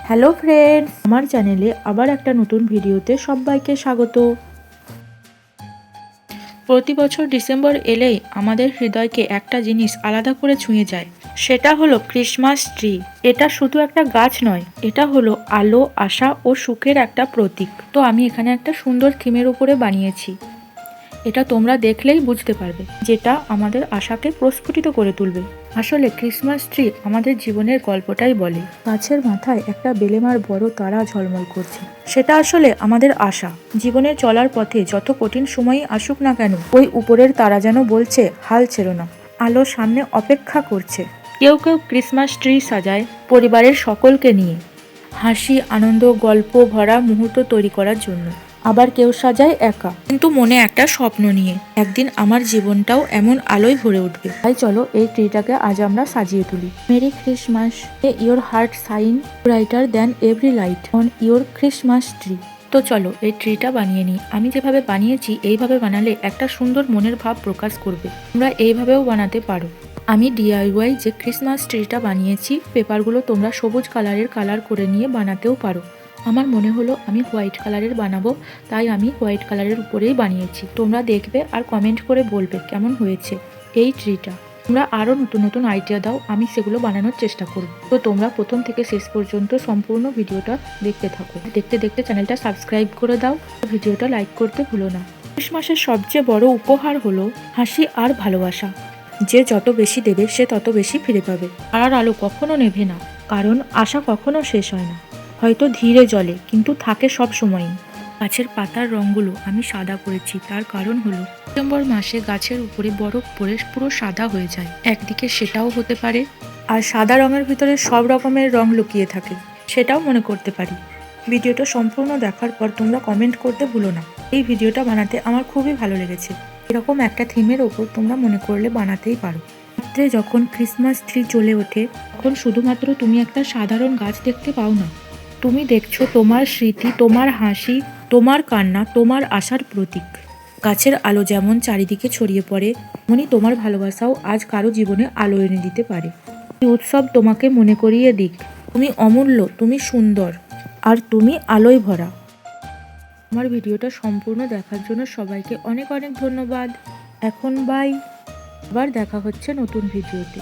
Hello friends, আমার চ্যানেলে আবার একটা নতুন ভিডিওতে সবাইকে স্বাগত। প্রতি বছর ডিসেম্বর এলেই আমাদের হৃদয়কে একটা জিনিস আলাদা করে ছুঁয়ে যায়, সেটা হলো ক্রিসমাস ট্রি। এটা শুধু একটা গাছ নয়, এটা হলো আলো, আশা ও সুখের একটা প্রতীক। তো আমি এখানে একটা সুন্দর থিমের উপরে বানিয়েছি। এটা তোমরা দেখলেই বুঝতে পারবে, যেটা আমাদের আশাকে প্রস্ফুটিত করে তুলবে। আসলে ক্রিসমাস ট্রি আমাদের জীবনের গল্পটাই বলে। গাছের মাথায় একটা বেলেমার বড় তারা ঝলমল করছে, সেটা আসলে আমাদের আশা। জীবনের চলার পথে যত কঠিন সময়ই আসুক না কেন, ওই উপরের তারা যেন বলছে, হাল ছেড়ো না, আলো সামনে অপেক্ষা করছে। কেউ কেউ ক্রিসমাস ট্রি সাজায় পরিবারের সকলকে নিয়ে, হাসি, আনন্দ, গল্প ভরা মুহূর্ত তৈরি করার জন্য। আবার কেউ সাজায় একা, কিন্তু মনে একটা স্বপ্ন নিয়ে, একদিন আমার জীবনটাও এমন আলোয় ভরে উঠবে। তাই চলো এই ট্রিটাকে আজ আমরা সাজিয়ে তুলি। Merry Christmas, May your heart shine brighter than every light on your Christmas tree. তো চলো এই ট্রিটা বানিয়ে নিই। আমি যেভাবে বানিয়েছি এইভাবে বানালে একটা সুন্দর মনের ভাব প্রকাশ করবে। তোমরা এইভাবেও বানাতে পারো। আমি DIY যে ক্রিসমাস ট্রিটা বানিয়েছি, পেপারগুলো তোমরা সবুজ কালারের কালার করে নিয়ে বানাতেও পারো। আমার মনে হলো আমি হোয়াইট কালারের বানাবো, তাই আমি হোয়াইট কালারের উপরেই বানিয়েছি। তোমরা দেখবে আর কমেন্ট করে বলবে কেমন হয়েছে এই ট্রিটা। তোমরা আরও নতুন নতুন আইডিয়া দাও, আমি সেগুলো বানানোর চেষ্টা করব। তো তোমরা প্রথম থেকে শেষ পর্যন্ত সম্পূর্ণ ভিডিওটা দেখতে থাকো। দেখতে দেখতে চ্যানেলটা সাবস্ক্রাইব করে দাও, ভিডিওটা লাইক করতে ভুলো না। ক্রিসমাসের সবচেয়ে বড় উপহার হলো হাসি আর ভালোবাসা। যে যত বেশি দেবে সে তত বেশি ফিরে পাবে। আর আলো কখনো নেভে না, কারণ আশা কখনো শেষ হয় না। হয়তো ধীরে জ্বলে, কিন্তু থাকে সব সময়ই। গাছের পাতার রঙগুলো আমি সাদা করেছি, তার কারণ হলো ডিসেম্বর মাসে গাছের উপরে বরফ পড়ে পুরো সাদা হয়ে যায়। একদিকে সেটাও হতে পারে, আর সাদা রঙের ভিতরে সব রকমের রং লুকিয়ে থাকে, সেটাও মনে করতে পারি। ভিডিওটা সম্পূর্ণ দেখার পর তোমরা কমেন্ট করতে ভুলো না। এই ভিডিওটা বানাতে আমার খুবই ভালো লেগেছে। এরকম একটা থিমের ওপর তোমরা মনে করলে বানাতেই পারো। রাত্রে যখন ক্রিসমাস ট্রি জ্বলে ওঠে, তখন শুধুমাত্র তুমি একটা সাধারণ গাছ দেখতে পাও না, তুমি দেখছো তোমার স্মৃতি, তোমার হাসি, তোমার কান্না, তোমার আশার প্রতীক। গাছের আলো যেমন চারিদিকে ছড়িয়ে পড়ে, তেমনি তোমার ভালোবাসাও আজ কারো জীবনে আলো এনে দিতে পারে। এই উৎসব তোমাকে মনে করিয়ে দিক, তুমি অমূল্য, তুমি সুন্দর, আর তুমি আলোয় ভরা। আমার ভিডিওটা সম্পূর্ণ দেখার জন্য সবাইকে অনেক অনেক ধন্যবাদ। এখন বাই, আবার দেখা হচ্ছে নতুন ভিডিওতে।